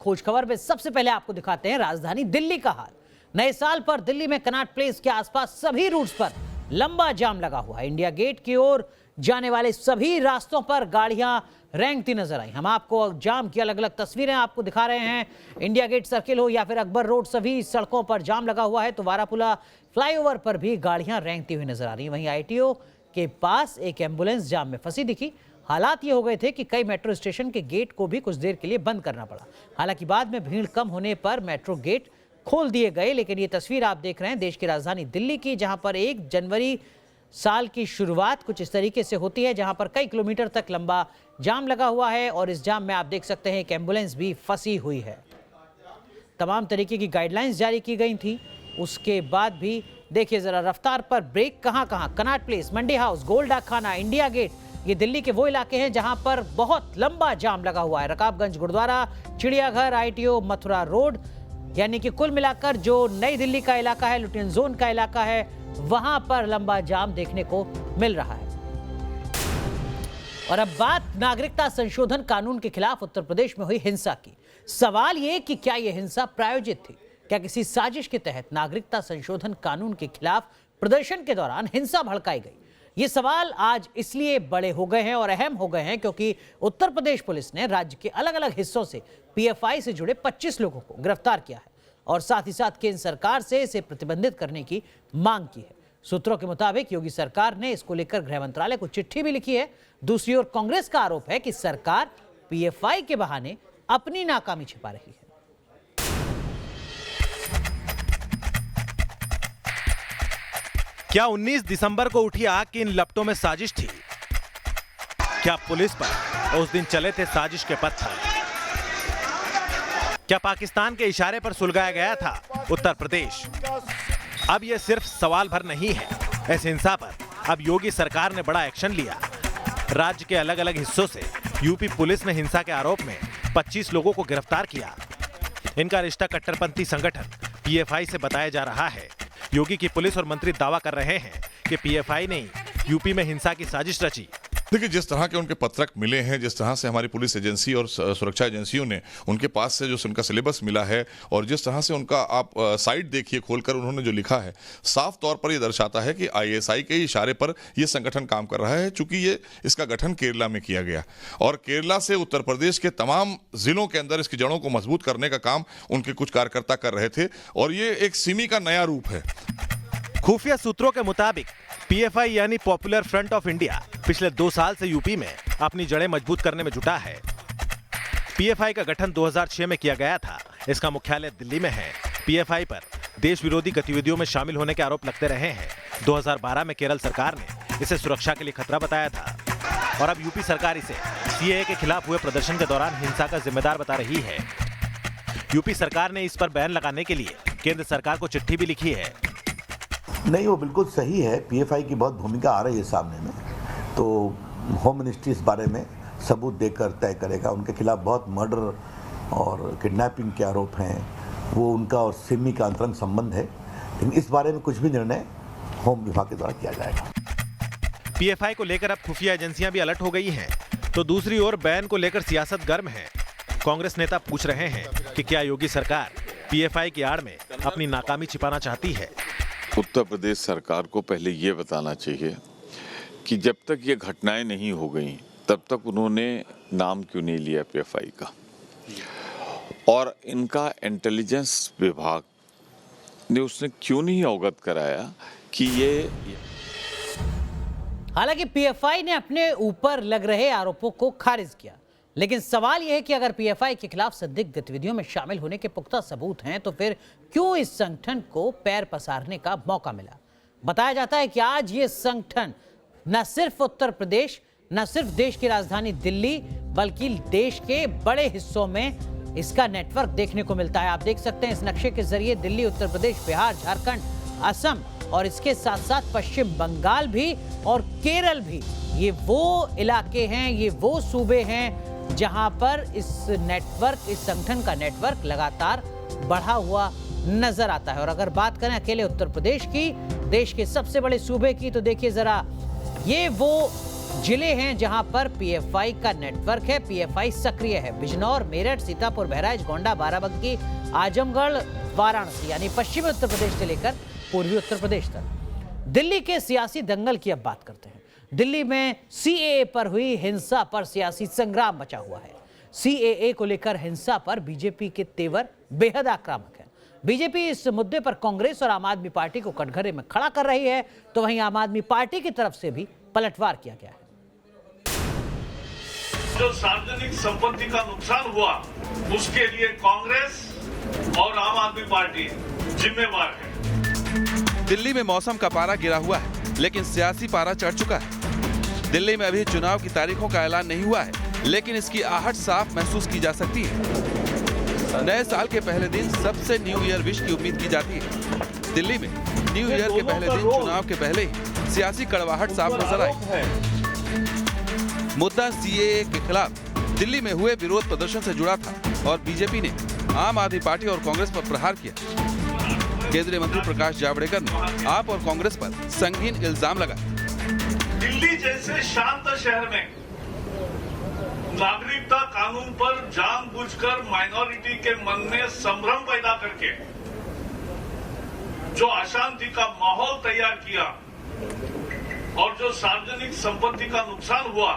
खोज खबर में सबसे पहले आपको दिखाते हैं राजधानी दिल्ली का हाल। नए साल पर दिल्ली में कनॉट प्लेस के आसपास सभी रूट्स पर लंबा जाम लगा हुआ है। इंडिया गेट की ओर जाने वाले सभी रास्तों पर गाड़ियां रेंगती नजर आई। हम आपको जाम की अलग अलग तस्वीरें आपको दिखा रहे हैं। इंडिया गेट सर्किल हो या फिर अकबर रोड, सभी सड़कों पर जाम लगा हुआ है। तो वारापुला फ्लाईओवर पर भी गाड़ियां रेंगती हुई नजर आ रही हैं। वहीं आईटीओ के पास एक एम्बुलेंस जाम में फंसी दिखी। हालात ये हो गए थे कि कई मेट्रो स्टेशन के गेट को भी कुछ देर के लिए बंद करना पड़ा। हालांकि बाद में भीड़ कम होने पर मेट्रो गेट खोल दिए गए। लेकिन ये तस्वीर आप देख रहे हैं देश की राजधानी दिल्ली की, जहां पर 1 जनवरी साल की शुरुआत कुछ इस तरीके से होती है, जहां पर कई किलोमीटर तक लंबा जाम लगा हुआ है। और इस जाम में आप देख सकते हैं एक एम्बुलेंस भी फंसी हुई है। तमाम तरीके की गाइडलाइंस जारी की गई थी। उसके बाद भी देखिए जरा रफ्तार पर ब्रेक कहां कहां। कनॉट प्लेस, मंडी हाउस, गोल डाक खाना, इंडिया गेट, ये दिल्ली के वो इलाके हैं जहां पर बहुत लंबा जाम लगा हुआ है। रकाबगंज गुरुद्वारा, चिड़ियाघर, आईटीओ, मथुरा रोड, यानी कि कुल मिलाकर जो नई दिल्ली का इलाका है, लुटियन जोन का इलाका है, वहां पर लंबा जाम देखने को मिल रहा है। और अब बात नागरिकता संशोधन कानून के खिलाफ उत्तर प्रदेश में हुई हिंसा की। सवाल यह कि क्या यह हिंसा प्रायोजित थी, क्या किसी साजिश के तहत नागरिकता संशोधन कानून के खिलाफ प्रदर्शन के दौरान हिंसा भड़काई गई। ये सवाल आज इसलिए बड़े हो गए हैं और अहम हो गए हैं क्योंकि उत्तर प्रदेश पुलिस ने राज्य के अलग अलग हिस्सों से पीएफआई से जुड़े 25 लोगों को गिरफ्तार किया है और साथ ही साथ केंद्र सरकार से इसे प्रतिबंधित करने की मांग की है। सूत्रों के मुताबिक योगी सरकार ने इसको लेकर गृह मंत्रालय को चिट्ठी भी लिखी है। दूसरी ओर कांग्रेस का आरोप है कि सरकार पीएफआई के बहाने अपनी नाकामी छिपा रही है। क्या 19 दिसंबर को उठी आग की इन लपटों में साजिश थी? क्या पुलिस पर उस दिन चले थे साजिश के पत्थर? क्या पाकिस्तान के इशारे पर सुलगाया गया था उत्तर प्रदेश? अब यह सिर्फ सवाल भर नहीं है। इस हिंसा पर अब योगी सरकार ने बड़ा एक्शन लिया। राज्य के अलग अलग हिस्सों से यूपी पुलिस ने हिंसा के आरोप में 25 लोगों को गिरफ्तार किया। इनका रिश्ता कट्टरपंथी संगठन पीएफआई से बताया जा रहा है। योगी की पुलिस और मंत्री दावा कर रहे हैं कि पीएफआई ने यूपी में हिंसा की साजिश रची। देखिए, जिस तरह के उनके पत्रक मिले हैं, जिस तरह से हमारी पुलिस एजेंसी और सुरक्षा एजेंसियों ने उनके पास से जो उनका सिलेबस मिला है और जिस तरह से उनका आप साइट देखिए खोलकर उन्होंने जो लिखा है, साफ तौर पर यह दर्शाता है कि आईएसआई के इशारे पर यह संगठन काम कर रहा है। चूंकि ये इसका गठन केरला में किया गया और केरला से उत्तर प्रदेश के तमाम जिलों के अंदर इसकी जड़ों को मजबूत करने का काम उनके कुछ कार्यकर्ता कर रहे थे और ये एक सिमी का नया रूप है। खुफिया सूत्रों के मुताबिक पीएफआई यानी पॉपुलर फ्रंट ऑफ इंडिया पिछले 2 साल से यूपी में अपनी जड़ें मजबूत करने में जुटा है। पीएफआई का गठन 2006 में किया गया था। इसका मुख्यालय दिल्ली में है। पीएफआई पर देश विरोधी गतिविधियों में शामिल होने के आरोप लगते रहे हैं। 2012 में केरल सरकार ने इसे सुरक्षा के लिए खतरा बताया था और अब यूपी सरकार इसे सीएए के खिलाफ हुए प्रदर्शन के दौरान हिंसा का जिम्मेदार बता रही है। यूपी सरकार ने इस पर बैन लगाने के लिए केंद्र सरकार को चिट्ठी भी लिखी है। नहीं, वो बिल्कुल सही है। पीएफआई की बहुत भूमिका आ रही है सामने में, तो होम मिनिस्ट्री इस बारे में सबूत देकर तय करेगा। उनके खिलाफ बहुत मर्डर और किडनैपिंग के आरोप हैं, वो उनका और सिमी का अंतरंग संबंध है। लेकिन इस बारे में कुछ भी निर्णय होम विभाग के द्वारा किया जाएगा। पीएफआई को लेकर अब खुफिया एजेंसियां भी अलर्ट हो गई हैं, तो दूसरी ओर बैन को लेकर सियासत गर्म है। कांग्रेस नेता पूछ रहे हैं कि क्या योगी सरकार पीएफआई की आड़ में अपनी नाकामी छिपाना चाहती है। उत्तर प्रदेश सरकार को पहले ये बताना चाहिए कि जब तक ये घटनाएं नहीं हो गई तब तक उन्होंने नाम क्यों नहीं लिया पीएफआई का, और इनका इंटेलिजेंस विभाग ने उसने क्यों नहीं अवगत कराया कि ये। हालांकि पीएफआई ने अपने ऊपर लग रहे आरोपों को खारिज किया, लेकिन सवाल यह है कि अगर पीएफआई के खिलाफ संदिग्ध गतिविधियों में शामिल होने के पुख्ता सबूत हैं तो फिर क्यों इस संगठन को पैर पसारने का मौका मिला। बताया जाता है कि आज ये संगठन न सिर्फ उत्तर प्रदेश, न सिर्फ देश की राजधानी दिल्ली, बल्कि देश के बड़े हिस्सों में इसका नेटवर्क देखने को मिलता है। आप देख सकते हैं इस नक्शे के जरिए दिल्ली, उत्तर प्रदेश, बिहार, झारखंड, असम और इसके साथ साथ पश्चिम बंगाल भी और केरल भी, ये वो इलाके हैं, ये वो सूबे हैं जहां पर इस नेटवर्क, इस संगठन का नेटवर्क लगातार बढ़ा हुआ नजर आता है। और अगर बात करें अकेले उत्तर प्रदेश की, देश के सबसे बड़े सूबे की, तो देखिए जरा, ये वो जिले हैं जहां पर पीएफआई का नेटवर्क है, पीएफआई सक्रिय है। बिजनौर, मेरठ, सीतापुर, बहराइच, गोंडा, बाराबंकी, आजमगढ़, वाराणसी यानी पश्चिमी उत्तर प्रदेश से लेकर पूर्वी उत्तर प्रदेश तक। दिल्ली के सियासी दंगल की अब बात करते हैं। दिल्ली में सीएए पर हुई हिंसा पर सियासी संग्राम मचा हुआ है। सीएए को लेकर हिंसा पर बीजेपी के तेवर बेहद आक्रामक है। बीजेपी इस मुद्दे पर कांग्रेस और आम आदमी पार्टी को कटघरे में खड़ा कर रही है, तो वहीं आम आदमी पार्टी की तरफ से भी पलटवार किया गया है। जो सार्वजनिक संपत्ति का नुकसान हुआ उसके लिए कांग्रेस और आम आदमी पार्टी जिम्मेवार है। दिल्ली में मौसम का पारा गिरा हुआ है, लेकिन सियासी पारा चढ़ चुका है। दिल्ली में अभी चुनाव की तारीखों का ऐलान नहीं हुआ है, लेकिन इसकी आहट साफ महसूस की जा सकती है। नए साल के पहले दिन सबसे न्यू ईयर विश की उम्मीद की जाती है। दिल्ली में न्यू ईयर के पहले दिन चुनाव के पहले ही सियासी कड़वाहट साफ नजर आई। मुद्दा सीएए के खिलाफ दिल्ली में हुए विरोध प्रदर्शन से जुड़ा था और बीजेपी ने आम आदमी पार्टी और कांग्रेस पर प्रहार किया। केंद्रीय मंत्री प्रकाश जावड़ेकर ने आप और कांग्रेस पर संगीन इल्जाम लगाए। दिल्ली जैसे शांत शहर में नागरिकता कानून पर जानबूझकर माइनॉरिटी के मन में संभ्रम पैदा करके जो अशांति का माहौल तैयार किया और जो सार्वजनिक संपत्ति का नुकसान हुआ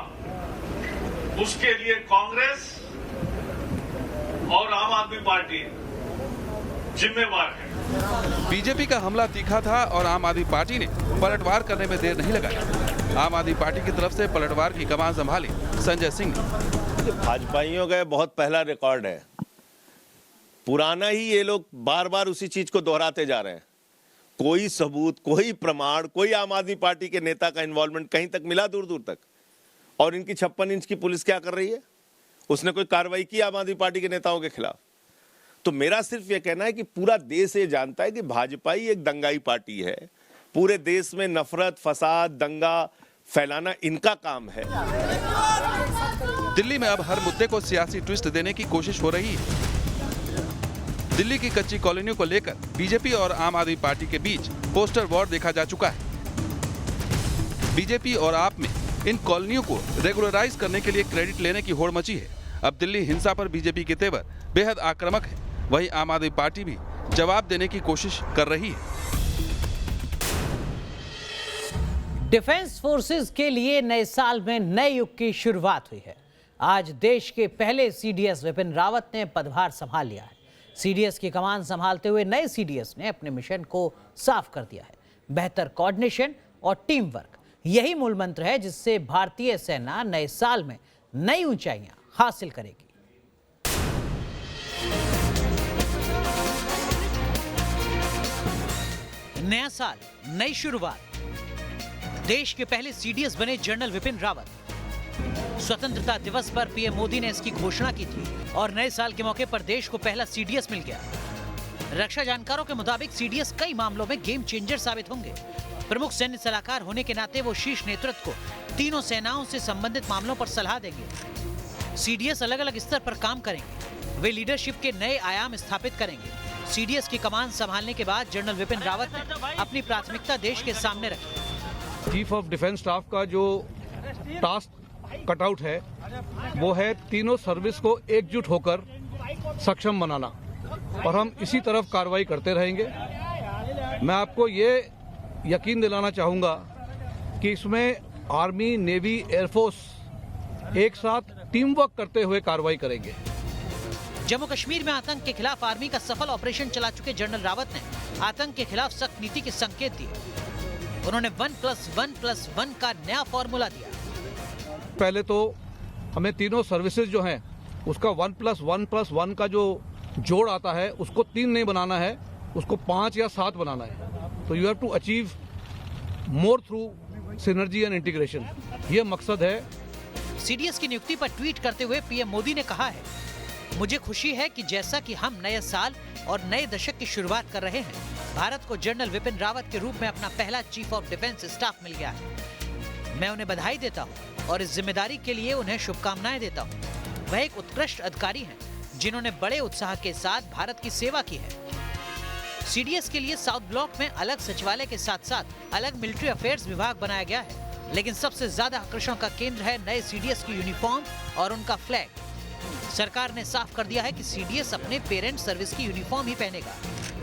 उसके लिए कांग्रेस और आम आदमी पार्टी जिम्मेवार है। बीजेपी का हमला तीखा था और आम आदमी पार्टी ने पलटवार करने में देर नहीं लगाई। आम आदमी पार्टी की तरफ से पलटवार की कमान संभाली संजय सिंह ने। भाजपाइयों का बहुत पहला रिकॉर्ड है, पुराना ही ये लोग बार बार उसी चीज को दोहराते जा रहे हैं। कोई सबूत, कोई प्रमाण, कोई आम आदमी पार्टी के नेता का इन्वॉल्वमेंट कहीं तक मिला दूर दूर तक। और इनकी 56 इंच की पुलिस क्या कर रही है? उसने कोई कार्रवाई की आम आदमी पार्टी के नेताओं के खिलाफ? तो मेरा सिर्फ ये कहना है कि पूरा देश ये जानता है कि भाजपा ही एक दंगाई पार्टी है। पूरे देश में नफरत, फसाद, दंगा फैलाना इनका काम है। दिल्ली में अब हर मुद्दे को सियासी ट्विस्ट देने की कोशिश हो रही है। दिल्ली की कच्ची कॉलोनियों को लेकर बीजेपी और आम आदमी पार्टी के बीच पोस्टर वॉर देखा जा चुका है। बीजेपी और आप में इन कॉलोनियों को रेगुलराइज करने के लिए क्रेडिट लेने की होड़ मची है। अब दिल्ली हिंसा पर बीजेपी के तेवर बेहद आक्रामक है, वहीं आम आदमी पार्टी भी जवाब देने की कोशिश कर रही है। डिफेंस फोर्सेस के लिए नए साल में नए युग की शुरुआत हुई है। आज देश के पहले सीडीएस विपिन रावत ने पदभार संभाल लिया है। सीडीएस की कमान संभालते हुए नए सीडीएस ने अपने मिशन को साफ कर दिया है। बेहतर कोऑर्डिनेशन और टीम वर्क, यही मूल मंत्र है जिससे भारतीय सेना नए साल में नई ऊंचाइयां हासिल करेगी। नया साल, नई शुरुआत। देश के पहले सीडीएस बने जनरल विपिन रावत। स्वतंत्रता दिवस पर पीएम मोदी ने इसकी घोषणा की थी और नए साल के मौके पर देश को पहला सीडीएस मिल गया। रक्षा जानकारों के मुताबिक सीडीएस कई मामलों में गेम चेंजर साबित होंगे। प्रमुख सैन्य सलाहकार होने के नाते वो शीर्ष नेतृत्व को तीनों सेनाओं से संबंधित मामलों पर सलाह देंगे। सीडीएस अलग अलग स्तर पर काम करेंगे। वे लीडरशिप के नए आयाम स्थापित करेंगे। सीडीएस की कमान संभालने के बाद जनरल विपिन रावत ने अपनी प्राथमिकता देश के सामने रखी। चीफ ऑफ डिफेंस स्टाफ का जो टास्क कटआउट है वो है तीनों सर्विस को एकजुट होकर सक्षम बनाना, और हम इसी तरफ कार्रवाई करते रहेंगे। मैं आपको ये यकीन दिलाना चाहूँगा कि इसमें आर्मी, नेवी, एयरफोर्स एक साथ टीम वर्क करते हुए कार्रवाई करेंगे। जम्मू कश्मीर में आतंक के खिलाफ आर्मी का सफल ऑपरेशन चला चुके जनरल रावत ने आतंक के खिलाफ सख्त नीति के संकेत दिए। उन्होंने 1+1+1 का नया फॉर्मूला दिया। पहले तो हमें तीनों सर्विसेज जो हैं उसका 1+1+1 का जो जोड़ आता है उसको 3 नहीं बनाना है, उसको 5 या 7 बनाना है। तो you have to achieve more through synergy and integration, ये मकसद है। सीडीएस की नियुक्ति पर ट्वीट करते हुए पीएम मोदी ने कहा है, मुझे खुशी है कि जैसा कि हम नए साल और नए दशक की शुरुआत कर रहे हैं, भारत को जनरल विपिन रावत के रूप में अपना पहला चीफ ऑफ डिफेंस स्टाफ मिल गया है। मैं उन्हें बधाई देता हूं और इस जिम्मेदारी के लिए उन्हें शुभकामनाएं देता हूं। वह एक उत्कृष्ट अधिकारी हैं जिन्होंने बड़े उत्साह के साथ भारत की सेवा की है। सीडीएस के लिए साउथ ब्लॉक में अलग सचिवालय के साथ साथ अलग मिलिट्री अफेयर्स विभाग बनाया गया है। लेकिन सबसे ज्यादा आकर्षण का केंद्र है नए सीडीएस की यूनिफॉर्म और उनका फ्लैग। सरकार ने साफ कर दिया है कि सीडीएस अपने पेरेंट सर्विस की यूनिफॉर्म ही पहनेगा।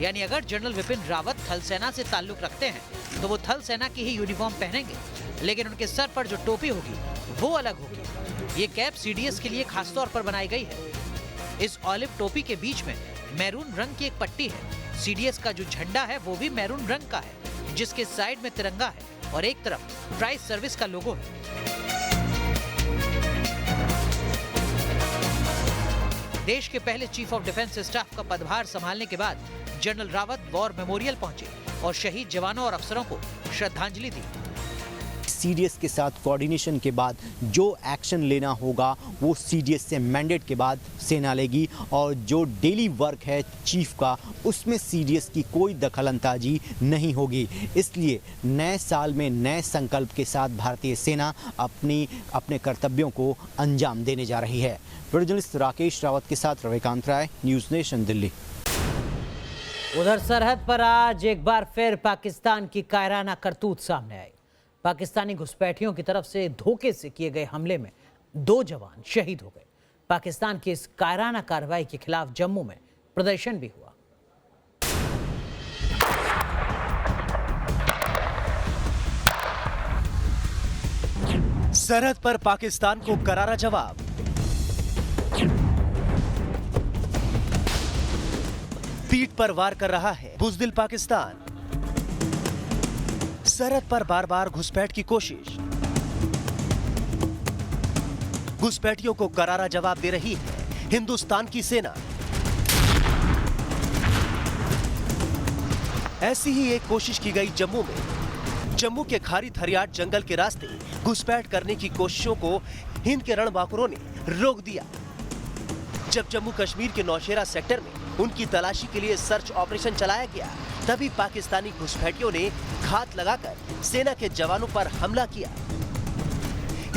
यानी अगर जनरल विपिन रावत थल सेना से ताल्लुक रखते हैं तो वो थल सेना की ही यूनिफॉर्म पहनेंगे, लेकिन उनके सर पर जो टोपी होगी वो अलग होगी। ये कैप सीडीएस के लिए खासतौर पर बनाई गई है। इस ऑलिव टोपी के बीच में मैरून रंग की एक पट्टी है। सीडीएस का जो झंडा है वो भी मैरून रंग का है, जिसके साइड में तिरंगा है और एक तरफ प्राइस सर्विस का लोगो है। देश के पहले चीफ ऑफ डिफेंस स्टाफ का पदभार संभालने के बाद जनरल रावत वॉर मेमोरियल पहुंचे और शहीद जवानों और अफसरों को श्रद्धांजलि दी। सीडीएस के साथ कोऑर्डिनेशन के बाद जो एक्शन लेना होगा वो सीडीएस से मैंडेट के बाद सेना लेगी, और जो डेली वर्क है चीफ का उसमें सीडीएस की कोई दखलंदाजी नहीं होगी। इसलिए नए साल में नए संकल्प के साथ भारतीय सेना अपने कर्तव्यों को अंजाम देने जा रही है। जर्नलिस्ट राकेश रावत के साथ रविकांत राय, न्यूज़ नेशन, दिल्ली। उधर सरहद पर आज एक बार फिर पाकिस्तान की कायराना करतूत सामने आई। पाकिस्तानी घुसपैठियों की तरफ से धोखे से किए गए हमले में 2 जवान शहीद हो गए। पाकिस्तान की इस कायराना कार्रवाई के खिलाफ जम्मू में प्रदर्शन भी हुआ। सरहद पर पाकिस्तान को करारा जवाब। पीठ पर वार कर रहा है बुज़दिल पाकिस्तान। सरहद पर बार बार घुसपैठ की कोशिश। घुसपैठियों को करारा जवाब दे रही है हिंदुस्तान की सेना। ऐसी ही एक कोशिश की गई जम्मू में। जम्मू के खारी थरियाट जंगल के रास्ते घुसपैठ करने की कोशिशों को हिंद के रणबांकुरों ने रोक दिया। जब जम्मू कश्मीर के नौशेरा सेक्टर में उनकी तलाशी के लिए सर्च ऑपरेशन चलाया गया, तभी पाकिस्तानी घुसपैठियों ने घात लगाकर सेना के जवानों पर हमला किया।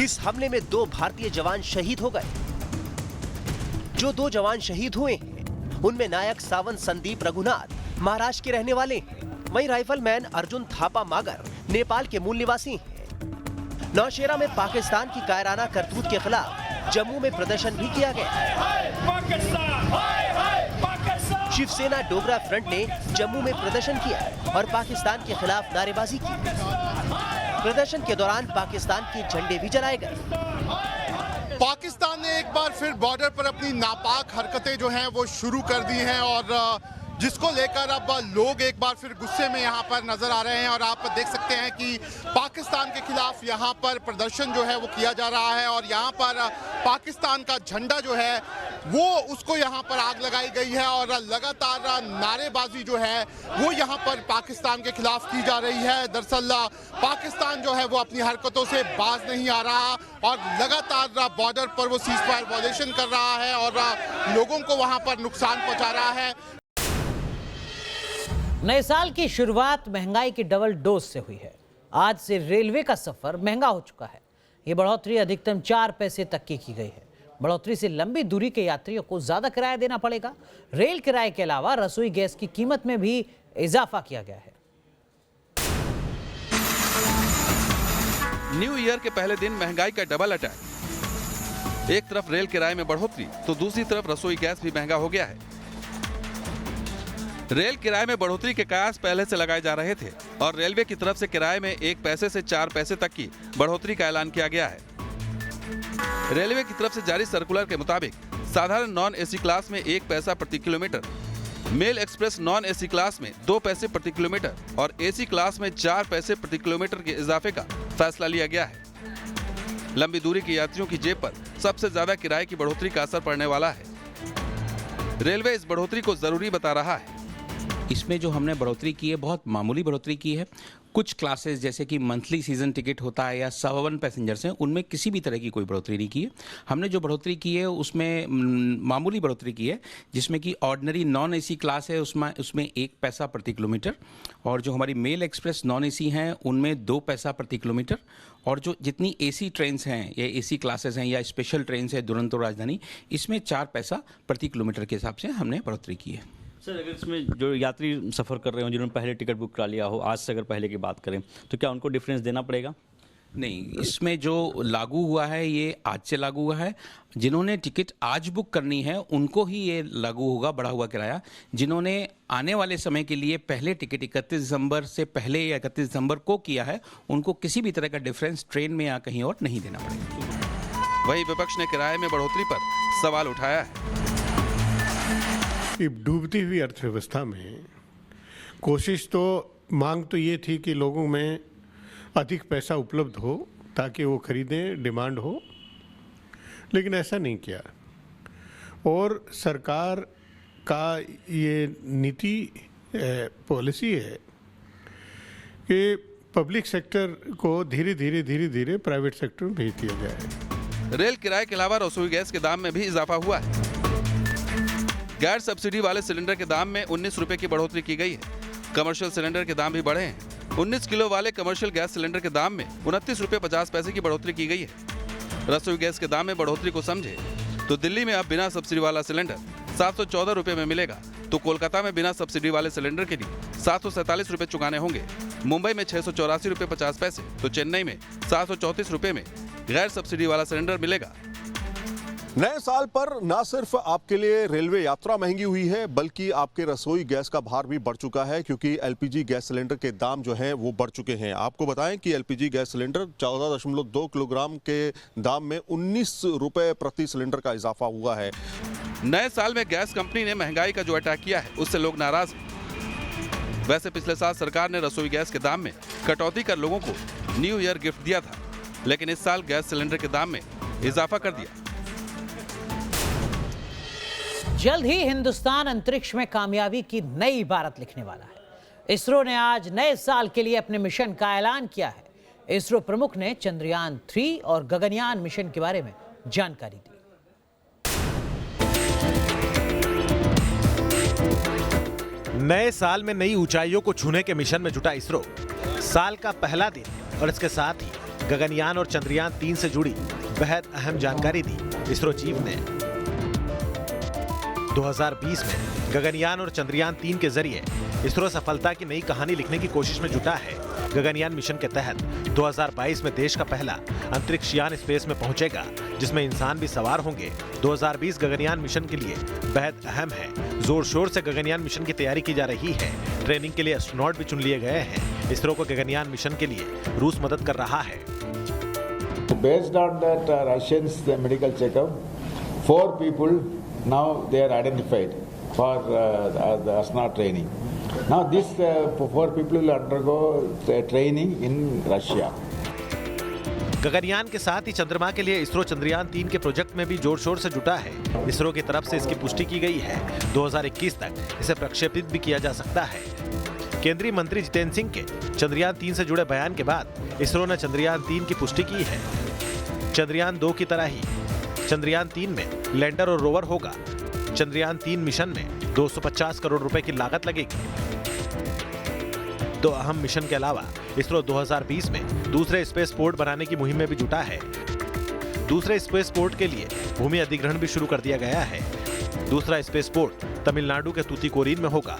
इस हमले में 2 भारतीय जवान शहीद हो गए। जो 2 जवान शहीद हुए हैं उनमें नायक सावंत संदीप रघुनाथ महाराष्ट्र के रहने वाले हैं, वहीं राइफलमैन अर्जुन थापा मागर नेपाल के मूल निवासी हैं। नौशेरा में पाकिस्तान की कायराना करतूत के खिलाफ जम्मू में प्रदर्शन भी किया गया। शिवसेना डोगरा फ्रंट ने जम्मू में प्रदर्शन किया और पाकिस्तान के खिलाफ नारेबाजी की। प्रदर्शन के दौरान पाकिस्तान के झंडे भी जलाए गए। पाकिस्तान ने एक बार फिर बॉर्डर पर अपनी नापाक हरकतें जो हैं वो शुरू कर दी हैं, और जिसको लेकर अब लोग एक बार फिर गुस्से में यहाँ पर नजर आ रहे हैं। और आप देख सकते हैं कि पाकिस्तान के खिलाफ यहाँ पर प्रदर्शन जो है वो किया जा रहा है, और यहाँ पर पाकिस्तान का झंडा जो है वो उसको यहाँ पर आग लगाई गई है, और लगातार नारेबाजी जो है वो यहाँ पर पाकिस्तान के खिलाफ की जा रही है। दरअसल पाकिस्तान जो है वो अपनी हरकतों से बाज नहीं आ रहा, और लगातार बॉर्डर पर वो सीज फायर वायलेशन कर रहा है और लोगों को वहाँ पर नुकसान पहुँचा रहा है। नए साल की शुरुआत महंगाई की डबल डोज से हुई है। आज से रेलवे का सफर महंगा हो चुका है। ये बढ़ोतरी अधिकतम 4 पैसे तक की गई है। बढ़ोतरी से लंबी दूरी के यात्रियों को ज्यादा किराया देना पड़ेगा। रेल किराए के अलावा रसोई गैस की कीमत में भी इजाफा किया गया है। न्यू ईयर के पहले दिन महंगाई का डबल अटैक। एक तरफ रेल किराए में बढ़ोतरी तो दूसरी तरफ रसोई गैस भी महंगा हो गया है। रेल किराए में बढ़ोतरी के कयास पहले से लगाए जा रहे थे और रेलवे की तरफ से किराए में 1 पैसे से 4 पैसे तक की बढ़ोतरी का ऐलान किया गया है। रेलवे की तरफ से जारी सर्कुलर के मुताबिक साधारण नॉन एसी क्लास में 1 पैसा प्रति kilometre, mail express non AC class में 2 पैसे प्रति किलोमीटर और एसी क्लास में 4 पैसे प्रति किलोमीटर के इजाफे का फैसला लिया गया है। लंबी दूरी के यात्रियों की जेब पर सबसे ज्यादा किराए की बढ़ोतरी का असर पड़ने वाला है। रेलवे इस बढ़ोतरी को जरूरी बता रहा है। इसमें जो हमने बढ़ोतरी की है बहुत मामूली बढ़ोतरी की है। कुछ क्लासेस जैसे कि मंथली सीजन टिकट होता है या सबअर्बन पैसेंजर्स हैं, उनमें किसी भी तरह की कोई बढ़ोतरी नहीं की है। हमने जो बढ़ोतरी की है उसमें मामूली बढ़ोतरी की है, जिसमें कि ऑर्डिनरी नॉन एसी क्लास है उसमें 1 पैसा प्रति किलोमीटर, और जो हमारी मेल एक्सप्रेस नॉन एसी हैं उनमें 2 पैसा प्रति किलोमीटर, और जो जितनी एसी ट्रेन्स हैं या एसी क्लासेस हैं या स्पेशल ट्रेन्स है दुरंतो राजधानी, इसमें 4 पैसा प्रति किलोमीटर के हिसाब से हमने बढ़ोतरी की है। सर, अगर इसमें जो यात्री सफ़र कर रहे हो जिन्होंने पहले टिकट बुक करा लिया हो, आज से अगर पहले की बात करें तो क्या उनको डिफरेंस देना पड़ेगा? नहीं, इसमें जो लागू हुआ है ये आज से लागू हुआ है। जिन्होंने टिकट आज बुक करनी है उनको ही ये लागू होगा बढ़ा हुआ किराया। जिन्होंने आने वाले समय के लिए पहले टिकट 31 दिसंबर से पहले या 31 दिसंबर को किया है उनको किसी भी तरह का डिफरेंस ट्रेन में या कहीं और नहीं देना पड़ेगा। वहीं विपक्ष ने किराए में बढ़ोतरी पर सवाल उठाया है। डूबती हुई अर्थव्यवस्था में कोशिश तो मांग तो ये थी कि लोगों में अधिक पैसा उपलब्ध हो ताकि वो खरीदें, डिमांड हो, लेकिन ऐसा नहीं किया। और सरकार का ये नीति पॉलिसी है कि पब्लिक सेक्टर को धीरे धीरे प्राइवेट सेक्टर में भेज दिया जाए। रेल किराए के अलावा रसोई गैस के दाम में भी इजाफा हुआ है। गैर सब्सिडी वाले सिलेंडर के दाम में 19 रुपए की बढ़ोतरी की गई है। कमर्शियल सिलेंडर के दाम भी बढ़े हैं। 19 किलो वाले कमर्शियल गैस सिलेंडर के दाम में 29 रुपए 50 पैसे की बढ़ोतरी की गई है। रसोई गैस के दाम में बढ़ोतरी को समझे तो दिल्ली में अब बिना सब्सिडी वाला सिलेंडर 714 रुपए में मिलेगा, तो कोलकाता में बिना सब्सिडी वाले सिलेंडर के लिए 747 रुपए चुकाने होंगे। मुंबई में 684 रुपए 50 पैसे तो चेन्नई में 734 रुपए में गैर सब्सिडी वाला सिलेंडर मिलेगा। नए साल पर न सिर्फ आपके लिए रेलवे यात्रा महंगी हुई है बल्कि आपके रसोई गैस का भार भी बढ़ चुका है, क्योंकि एलपीजी गैस सिलेंडर के दाम जो हैं वो बढ़ चुके हैं। आपको बताएं कि एलपीजी गैस सिलेंडर 14.2 किलोग्राम के दाम में 19 रुपए प्रति सिलेंडर का इजाफा हुआ है। नए साल में गैस कंपनी ने महंगाई का जो अटैक किया है उससे लोग नाराज हैं। वैसे पिछले साल सरकार ने रसोई गैस के दाम में कटौती कर लोगों को न्यू ईयर गिफ्ट दिया था, लेकिन इस साल गैस सिलेंडर के दाम में इजाफा कर दिया। जल्द ही हिंदुस्तान अंतरिक्ष में कामयाबी की नई इबारत लिखने वाला है। इसरो ने आज नए साल के लिए अपने मिशन का ऐलान किया है। इसरो प्रमुख ने चंद्रयान 3 और गगनयान मिशन के बारे में जानकारी दी। नए साल में नई ऊंचाइयों को छूने के मिशन में जुटा इसरो साल का पहला दिन और इसके साथ ही गगनयान और चंद्रयान 3 से जुड़ी बेहद अहम जानकारी दी। इसरो चीफ ने 2020 में गगनयान और चंद्रयान 3 के जरिए इसरो सफलता की नई कहानी लिखने की कोशिश में जुटा है। गगनयान मिशन के तहत 2022 में देश का पहला अंतरिक्ष यान स्पेस में पहुंचेगा, जिसमें इंसान भी सवार होंगे। 2020 गगनयान मिशन के लिए बेहद अहम है। जोर शोर से गगनयान मिशन की तैयारी की जा रही है। ट्रेनिंग के लिए एस्ट्रोनॉट भी चुन लिए गए हैं। इसरो को गगनयान मिशन के लिए रूस मदद कर रहा है। Based on that Russians medical checkup, 4 people now they are identified for the astronaut training. Now these 4 people will undergo training in Russia. Gaganyaan के साथ ही चंद्रमा के लिए इसरो चंद्रयान 3 के प्रोजेक्ट में भी जोर शोर से जुटा है। इसरो की तरफ से इसकी पुष्टि की गई है। 2021 तक इसे प्रक्षेपित भी किया जा सकता है। केंद्रीय मंत्री जितेंद्र सिंह के चंद्रयान 3 से जुड़े बयान के बाद इसरो ने चंद्रयान 3 की पुष्टि की है। चंद्रयान 2 की तरह ही चंद्रयान 3 में लैंडर और रोवर होगा। चंद्रयान 3 मिशन में 250 करोड़ रुपए की लागत लगेगी। 2 अहम मिशन के अलावा इसरो 2020 में दूसरे स्पेस पोर्ट बनाने की मुहिम में भी जुटा है। दूसरे स्पेस पोर्ट के लिए भूमि अधिग्रहण भी शुरू कर दिया गया है। दूसरा स्पेस पोर्ट तमिलनाडु के तूतीकोरिन में होगा।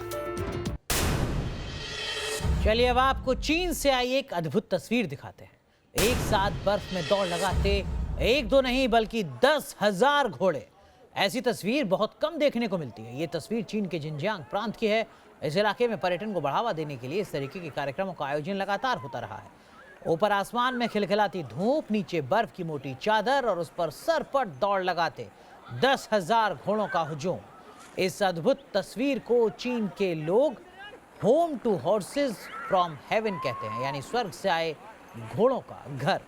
चलिए अब आपको चीन से आई एक अद्भुत तस्वीर दिखाते हैं। एक साथ बर्फ में दौड़ लगाते 1-2 नहीं बल्कि 10,000 घोड़े। ऐसी तस्वीर बहुत कम देखने को मिलती है। ये तस्वीर चीन के जिनजियांग प्रांत की है। इस इलाके में पर्यटन को बढ़ावा देने के लिए इस तरीके के कार्यक्रमों का आयोजन लगातार होता रहा है। ऊपर आसमान में खिलखिलाती धूप, नीचे बर्फ की मोटी चादर और उस पर सरपट दौड़ लगाते 10,000 घोड़ों का हुजूम। इस अद्भुत तस्वीर को चीन के लोग home to horses from heaven कहते हैं, यानी स्वर्ग से आए घोड़ों का घर।